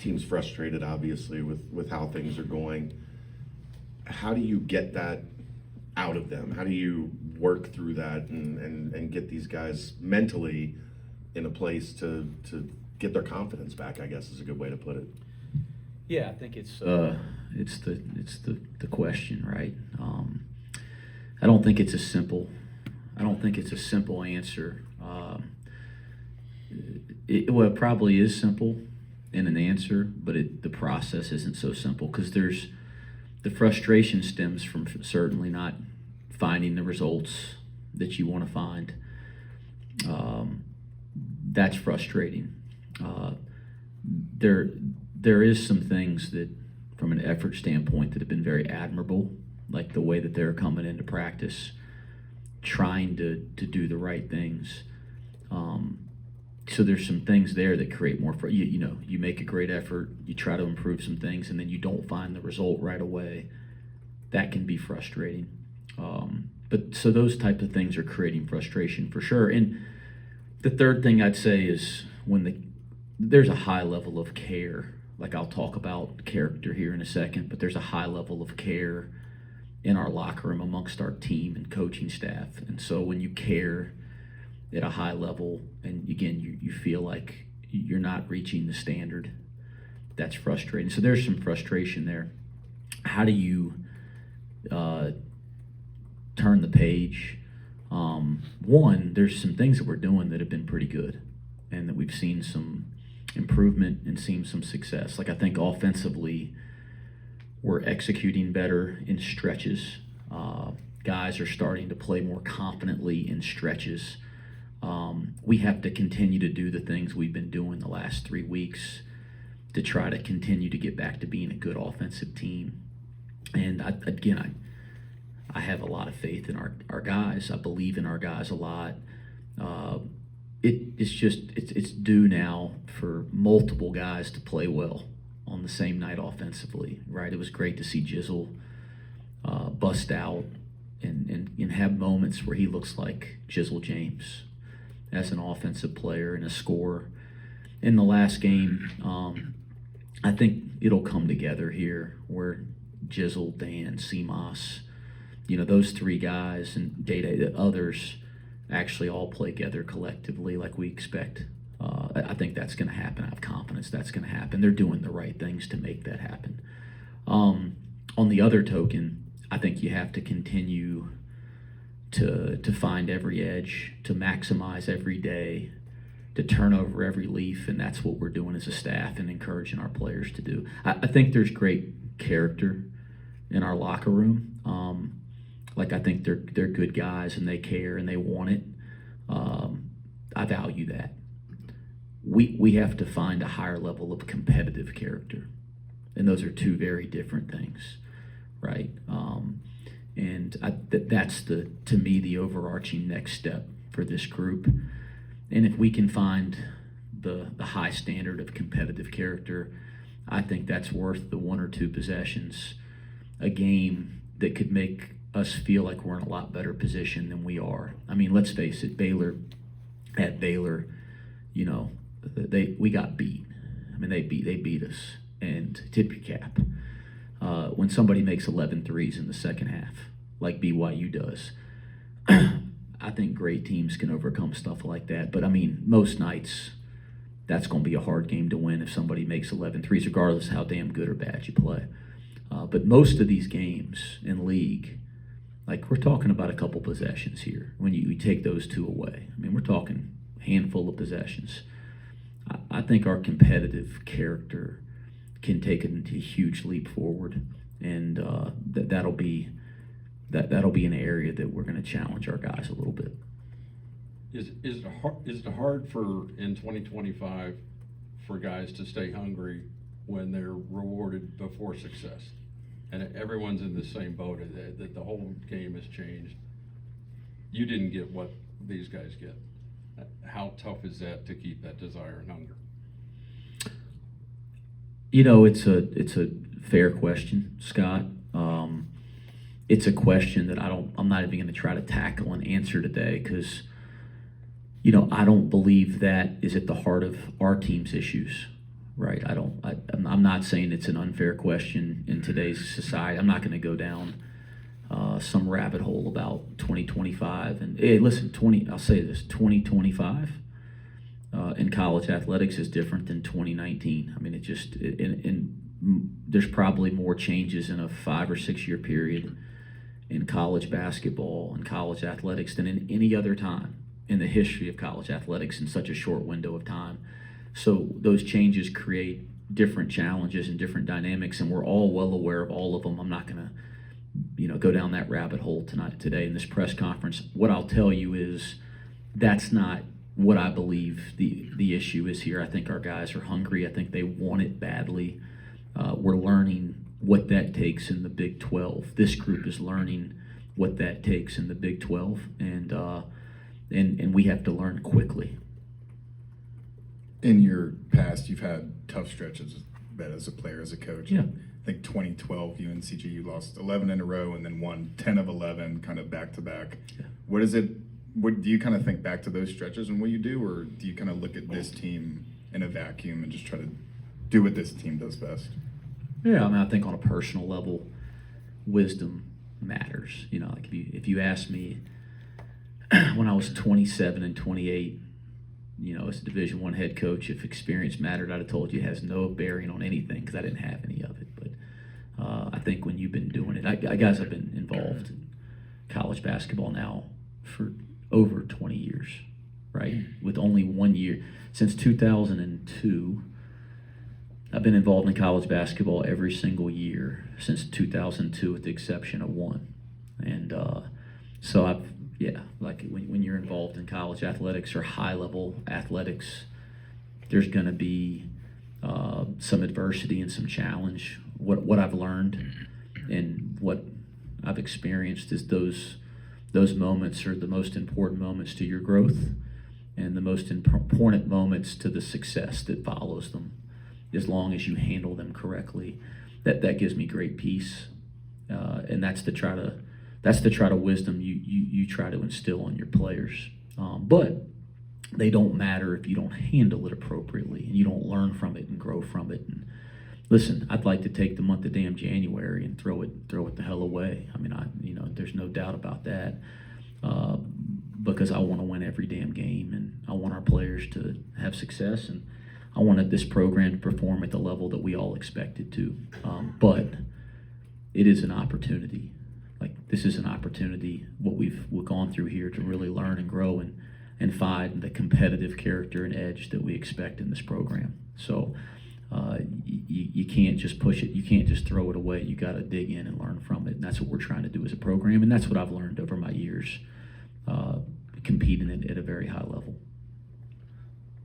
team's frustrated, obviously, with how things are going. How do you get that out of them? How do you work through that and get these guys mentally in a place to get their confidence back, I guess is a good way to put it. Yeah, I think it's the question, right? I don't think it's a simple answer. It probably is simple in an answer, but the process isn't so simple because the frustration stems from certainly not finding the results that you want to find. That's frustrating. There is some things that, from an effort standpoint, that have been very admirable, like the way that they're coming into practice, trying to do the right things. So there's some things there that create more. You make a great effort, you try to improve some things, and then you don't find the result right away. That can be frustrating. But so those type of things are creating frustration for sure. And the third thing I'd say is when there's a high level of care. Like I'll talk about character here in a second, but there's a high level of care in our locker room amongst our team and coaching staff. And so when you care at a high level, and again, you feel like you're not reaching the standard, that's frustrating. So there's some frustration there. How do you turn the page? One, there's some things that we're doing that have been pretty good and that we've seen some improvement and seen some success. Like I think offensively, we're executing better in stretches. Guys are starting to play more confidently in stretches. We have to continue to do the things we've been doing the last 3 weeks to try to continue to get back to being a good offensive team. And I have a lot of faith in our guys. I believe in our guys a lot. It's due now for multiple guys to play well on the same night offensively, right? It was great to see Jizzle bust out and have moments where he looks like Jizzle James as an offensive player and a scorer. In the last game, I think it'll come together here where Jizzle, Dan, Seamas, those three guys and the others actually all play together collectively like we expect. I think that's going to happen. I have confidence that's going to happen. They're doing the right things to make that happen. On the other token, I think you have to continue to find every edge, to maximize every day, to turn over every leaf, and that's what we're doing as a staff and encouraging our players to do. I think there's great character in our locker room. I think they're good guys and they care and they want it. I value that. We have to find a higher level of competitive character, and those are two very different things, right? That's to me the overarching next step for this group. And if we can find the high standard of competitive character, I think that's worth the 1 or 2 possessions a game that could make us feel like we're in a lot better position than we are. I mean, let's face it, Baylor, we got beat. I mean, they beat us, and tip your cap. When somebody makes 11 threes in the second half, like BYU does, I think great teams can overcome stuff like that. But I mean, most nights, that's going to be a hard game to win if somebody makes 11 threes, regardless of how damn good or bad you play. But most of these games in league, like we're talking about a couple possessions here. When you take those 2 away, I mean, we're talking a handful of possessions. I think our competitive character can take it into a huge leap forward, and that'll be an area that we're going to challenge our guys a little bit. Is it hard for in 2025 for guys to stay hungry when they're rewarded before success, and everyone's in the same boat that the whole game has changed? You didn't get what these guys get. How tough is that to keep that desire and hunger? It's a fair question, Scott. It's a question that I'm not even going to try to tackle and answer today because, I don't believe that is at the heart of our team's issues. right? I'm not saying it's an unfair question in today's society. I'm not going to go down some rabbit hole about 2025. And hey, listen, I'll say this: 2025 in college athletics is different than 2019. I mean, there's probably more changes in a 5 or 6 year period in college basketball and college athletics than in any other time in the history of college athletics in such a short window of time. So those changes create different challenges and different dynamics, and we're all well aware of all of them. I'm not going to go down that rabbit hole today in this press conference. What I'll tell you is that's not what I believe the issue is here. I think our guys are hungry. I think they want it badly. We're learning what that takes in the Big 12. This group is learning what that takes in the Big 12, and we have to learn quickly. In your past, you've had tough stretches, as a player, as a coach. Yeah. I think 2012, UNCG, you lost 11 in a row and then won 10 of 11, kind of back to back. Yeah. What do you kind of think back to those stretches and what you do, or do you kind of look at this team in a vacuum and just try to do what this team does best? Yeah, I mean, I think on a personal level, wisdom matters. Like if you asked me when I was 27 and 28, as a Division I head coach, if experience mattered, I'd have told you it has no bearing on anything because I didn't have any of it. But I think when you've been doing it, guys have been involved in college basketball now for over 20 years, right? With only 1 year. Since 2002, I've been involved in college basketball every single year since 2002 with the exception of one. And so like when you're involved in college athletics or high-level athletics, there's going to be some adversity and some challenge. What I've learned and what I've experienced is those moments are the most important moments to your growth and the most important moments to the success that follows them, as long as you handle them correctly. That gives me great peace, and that's the try to wisdom you try to instill on your players. But they don't matter if you don't handle it appropriately and you don't learn from it and grow from it. And listen, I'd like to take the month of damn January and throw it the hell away. I mean, there's no doubt about that, because I want to win every damn game and I want our players to have success, and I wanted this program to perform at the level that we all expect it to. But it is an opportunity. Like, this is an opportunity, what we've gone through here, to really learn and grow and find the competitive character and edge that we expect in this program. So you can't just push it. You can't just throw it away. You got to dig in and learn from it. And that's what we're trying to do as a program. And that's what I've learned over my years competing at a very high level.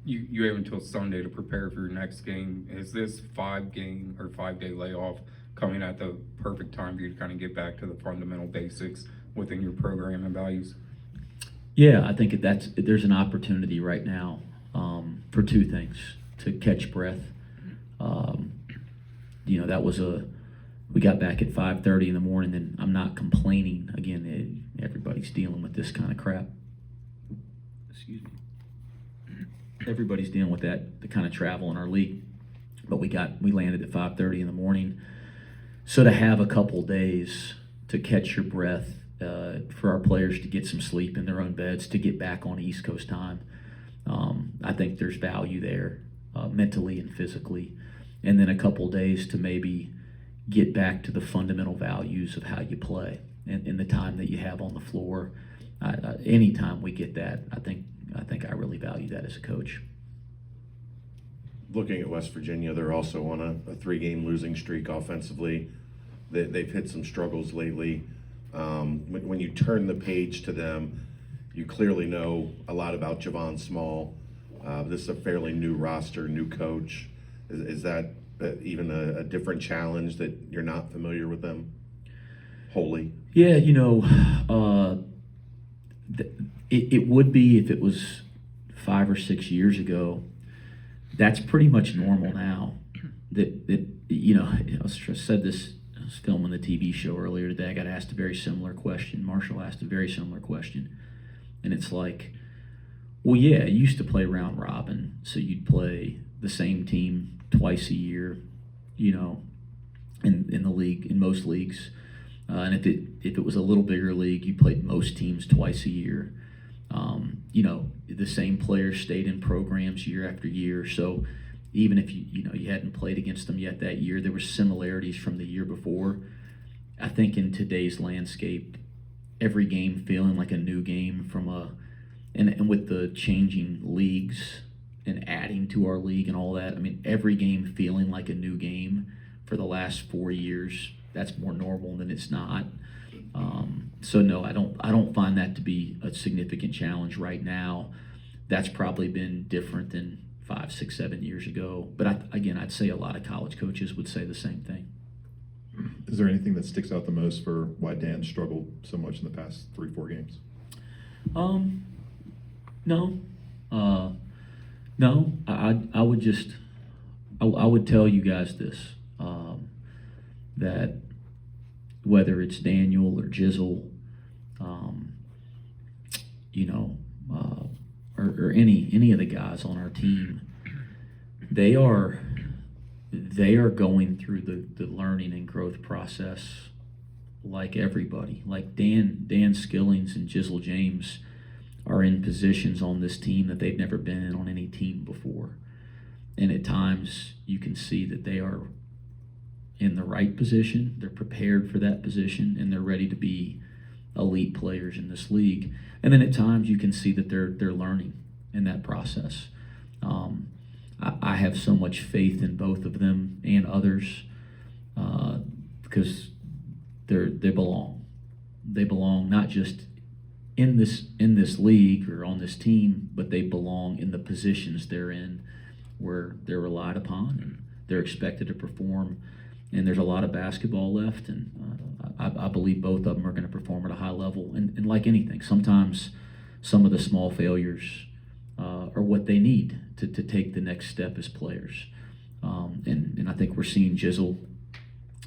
You have until Sunday to prepare for your next game. Is this 5-day layoff coming at the perfect time for you to kind of get back to the fundamental basics within your program and values? Yeah, I think there's an opportunity right now for two things: to catch breath. We got back at 5:30 in the morning, and I'm not complaining. Again, everybody's dealing with this kind of crap. Excuse me. Everybody's dealing with the kind of travel in our league, but we landed at 5:30 in the morning. So to have a couple days to catch your breath, for our players to get some sleep in their own beds, to get back on East Coast time, I think there's value there, mentally and physically. And then a couple days to maybe get back to the fundamental values of how you play and the time that you have on the floor. Anytime we get that, I think I really value that as a coach. Looking at West Virginia, they're also on a 3-game losing streak offensively. They've hit some struggles lately. When you turn the page to them, you clearly know a lot about Javon Small. This is a fairly new roster, new coach. Is that even a different challenge that you're not familiar with them wholly? Yeah, it would be if it was 5 or 6 years ago. That's pretty much normal now. I said this. I was filming the TV show earlier today. I got asked a very similar question. Marshall asked a very similar question, and it's like, well, yeah, you used to play round robin, so you'd play the same team twice a year, you know, in the league, in most leagues. And if it was a little bigger league, you played most teams twice a year. You know, the same players stayed in programs year after year. So even if you hadn't played against them yet that year, there were similarities from the year before. I think in today's landscape, every game feeling like a new game and with the changing leagues and adding to our league and all that. I mean, every game feeling like a new game for the last 4 years. That's more normal than it's not. So no, I don't find that to be a significant challenge right now. That's probably been different than 5, 6, 7 years ago. But I'd say a lot of college coaches would say the same thing. Is there anything that sticks out the most for why Dan struggled so much in the past 3, 4 games? No. No. I would tell you guys this, that whether it's Daniel or Jizzle, or any of the guys on our team, they are going through the learning and growth process like everybody. Like Dan Skillings and Jizzle James are in positions on this team that they've never been in on any team before. And at times you can see that they are in the right position, they're prepared for that position, and they're ready to be elite players in this league. And then at times you can see that they're learning in that process. I have so much faith in both of them and others because they belong. They belong not just in this league or on this team, but they belong in the positions they're in, where they're relied upon and they're expected to perform. And there's a lot of basketball left, and I believe both of them are going to perform at a high level. And like anything, sometimes some of the small failures are what they need to take the next step as players. And I think we're seeing Jizzle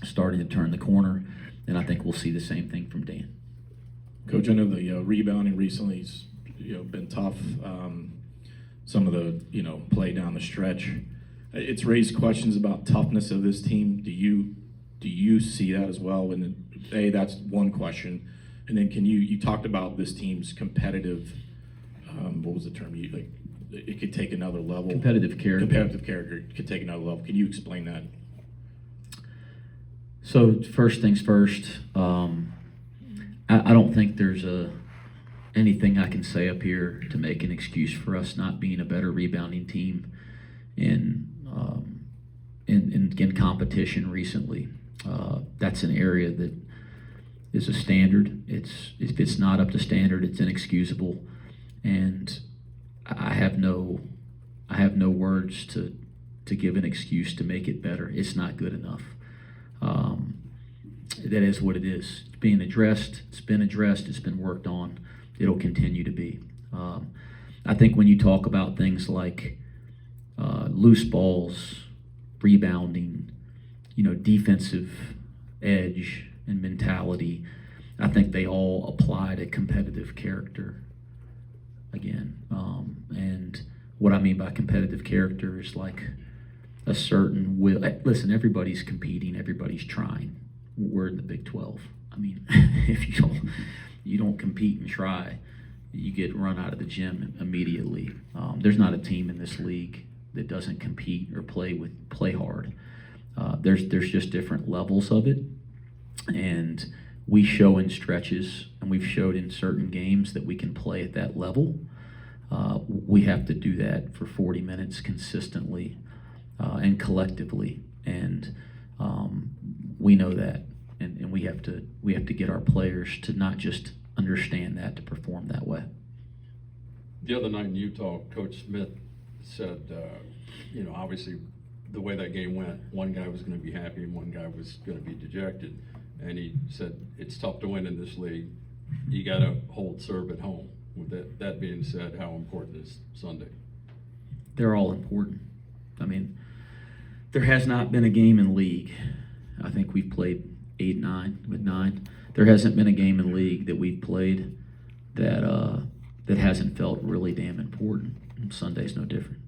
starting to turn the corner, and I think we'll see the same thing from Dan. Coach, I know the rebounding recently has been tough. Some of the play down the stretch, it's raised questions about toughness of this team. Do you see that as well? And that's one question. And then you talked about this team's competitive. What was the term you like? It could take another level. Competitive character. Competitive character could take another level. Can you explain that? So first things first, I don't think there's anything I can say up here to make an excuse for us not being a better rebounding team in competition recently. That's an area that is a standard. If it's not up to standard, it's inexcusable, and I have no words to give an excuse to make it better. It's not good enough. That is what it is. It's being addressed. It's been addressed. It's been worked on. It'll continue to be. I think when you talk about things like loose balls, rebounding, defensive edge and mentality, I think they all apply to competitive character again. And what I mean by competitive character is like a certain will. Listen, everybody's competing, everybody's trying. We're in the Big 12. I mean, if you don't compete and try, you get run out of the gym immediately. There's not a team in this league that doesn't compete or play hard. There's just different levels of it, and we show in stretches, and we've showed in certain games that we can play at that level. We have to do that for 40 minutes consistently and collectively, and we know that, and we have to get our players to not just understand that, to perform that way. The other night in Utah, Coach Smith said, obviously the way that game went, one guy was going to be happy and one guy was going to be dejected. And he said, it's tough to win in this league. You got to hold serve at home. With that being said, how important is Sunday? They're all important. I mean, there has not been a game in league. I think we've played 8, 9 with 9. There hasn't been a game in league that we've played that hasn't felt really damn important. And Sunday's no different.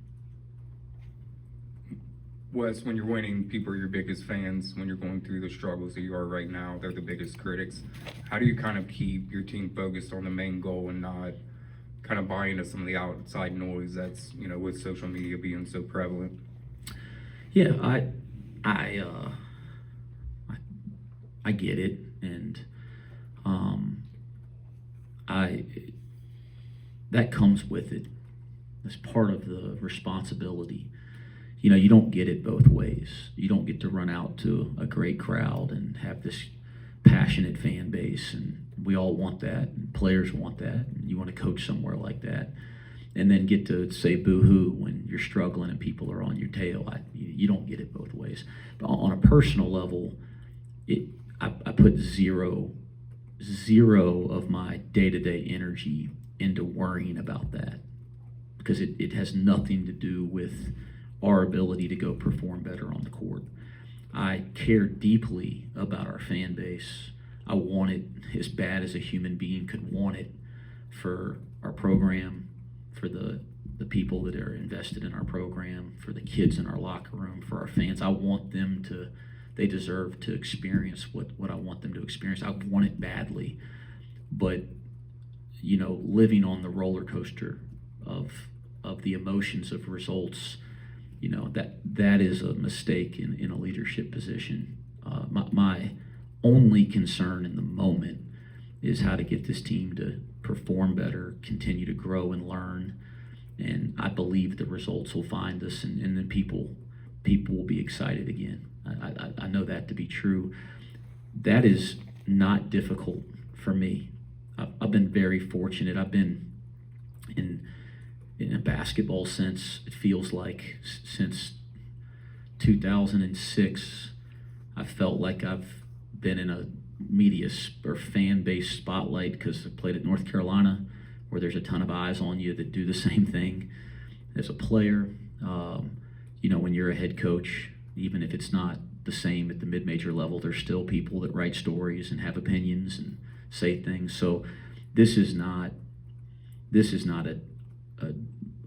Wes, when you're winning, people are your biggest fans. When you're going through the struggles that you are right now, they're the biggest critics. How do you kind of keep your team focused on the main goal and not kind of buy into some of the outside noise that's, with social media being so prevalent? Yeah, I get it, and that comes with it. That's part of the responsibility. You don't get it both ways. You don't get to run out to a great crowd and have this passionate fan base, and we all want that, and players want that, and you want to coach somewhere like that, and then get to say boo-hoo when you're struggling and people are on your tail. You don't get it both ways. But on a personal level, I put zero of my day-to-day energy into worrying about that, because it has nothing to do with our ability to go perform better on the court. I care deeply about our fan base. I want it as bad as a human being could want it for our program, for the people that are invested in our program, for the kids in our locker room, for our fans. I want them they deserve to experience what I want them to experience. I want it badly. But, living on the roller coaster of the emotions of results, that is a mistake in a leadership position. My only concern in the moment is how to get this team to perform better, continue to grow and learn, and I believe the results will find us, and then people will be excited again. I know that to be true. That is not difficult for me. I've been very fortunate. I've been in a basketball sense, it feels like since 2006, I felt like I've been in a media or fan-based spotlight because I played at North Carolina, where there's a ton of eyes on you that do the same thing as a player. When you're a head coach, even if it's not the same at the mid-major level, there's still people that write stories and have opinions and say things. So this is not a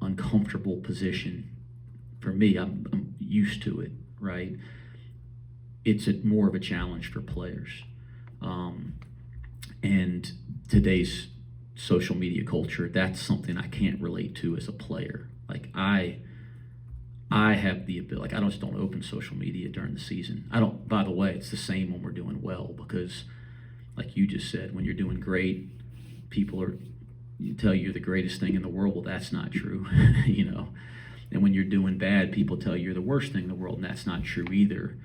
uncomfortable position for me. I'm used to it, right? It's more of a challenge for players. And today's social media culture, that's something I can't relate to as a player. Like I have the ability, I just don't open social media during the season. I don't, by the way, it's the same when we're doing well, because like you just said, when you're doing great, people tell you you're the greatest thing in the world. Well, that's not true, And when you're doing bad, people tell you you're the worst thing in the world, and that's not true either.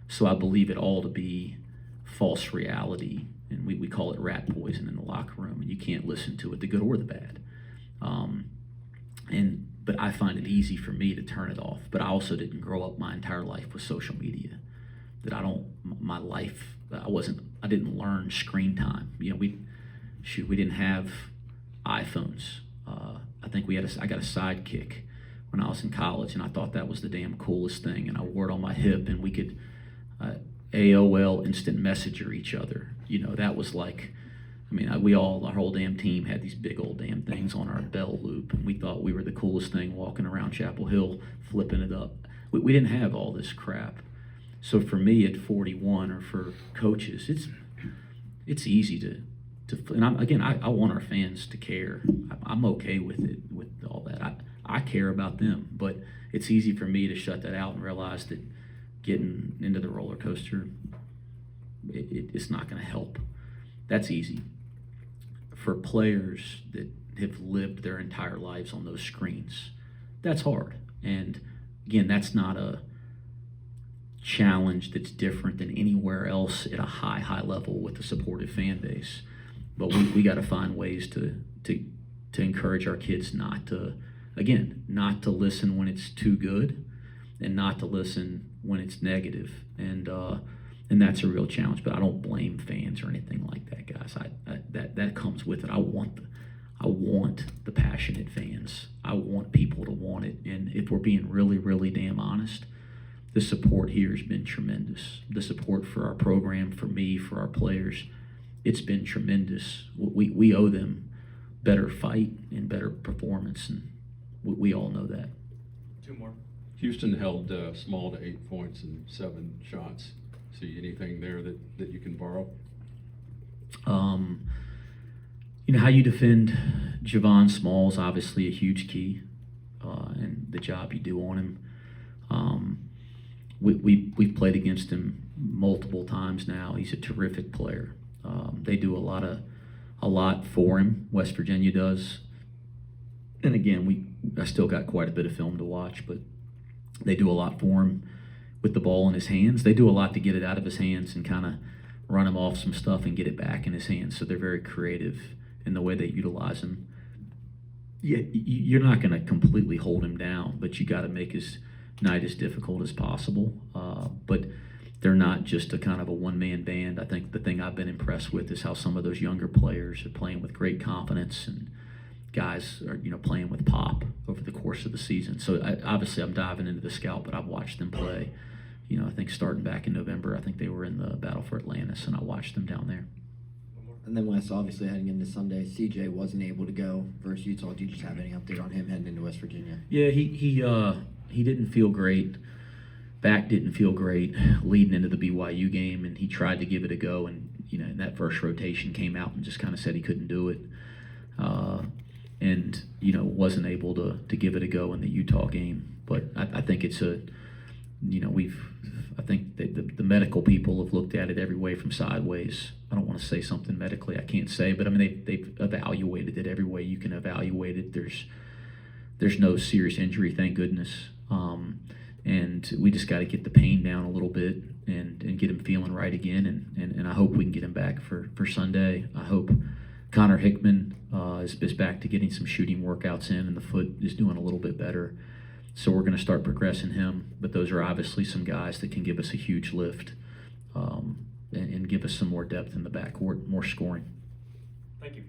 So I believe it all to be false reality, and we call it rat poison in the locker room, and you can't listen to it, the good or the bad. But I find it easy for me to turn it off. But I also didn't grow up my entire life with social media. I didn't learn screen time. We didn't have iPhones. I think I got a Sidekick when I was in college, and I thought that was the damn coolest thing, and I wore it on my hip, and we could AOL instant messenger each other. That was like, our whole damn team had these big old damn things on our bell loop, and we thought we were the coolest thing walking around Chapel Hill flipping it up. We didn't have all this crap. So for me at 41, or for coaches, it's easy to and I want our fans to care. I'm okay with it, with all that. I care about them, but it's easy for me to shut that out and realize that getting into the roller coaster, it's not going to help. That's easy. For players that have lived their entire lives on those screens, that's hard. And again, that's not a challenge that's different than anywhere else at a high level with a supportive fan base. But we got to find ways to encourage our kids not to listen when it's too good, and not to listen when it's negative. And that's a real challenge. But I don't blame fans or anything like that, guys. That comes with it. I want the passionate fans. I want people to want it. And if we're being really, really damn honest, the support here has been tremendous. The support for our program, for me, for our players, it's been tremendous. We owe them better fight and better performance, and we all know that. Two more. Houston held Small to 8 points and 7 shots. See anything there that you can borrow? You know, how you defend Javon Small is obviously a huge key, and the job you do on him. We've played against him multiple times now. He's a terrific player. They do a lot for him. West Virginia does. And again, I still got quite a bit of film to watch, but they do a lot for him with the ball in his hands. They do a lot to get it out of his hands and kind of run him off some stuff and get it back in his hands. So they're very creative in the way they utilize him. Yeah, you're not going to completely hold him down, but you got to make his night as difficult as possible. But they're not just a kind of a one-man band. I think the thing I've been impressed with is how some of those younger players are playing with great confidence, and guys are, you know, playing with pop over the course of the season. So obviously I'm diving into the scout, but I've watched them play. You know, I think starting back in November, I think they were in the Battle for Atlantis, and I watched them down there. And then Wes, obviously heading into Sunday, CJ wasn't able to go versus Utah. Do you just have any update on him heading into West Virginia? Yeah, he didn't feel great. Back didn't feel great leading into the BYU game, and he tried to give it a go, and you know, in that first rotation came out and just kind of said he couldn't do it, and you know, wasn't able to give it a go in the Utah game. But I think it's a, you know, I think that the medical people have looked at it every way from sideways. I don't want to say something medically I can't say, but I mean they've evaluated it every way you can evaluate it. There's no serious injury, thank goodness. And we just got to get the pain down a little bit and get him feeling right again. And I hope we can get him back for Sunday. I hope Connor Hickman is back to getting some shooting workouts in, and the foot is doing a little bit better. So we're going to start progressing him. But those are obviously some guys that can give us a huge lift and give us some more depth in the backcourt, more scoring. Thank you.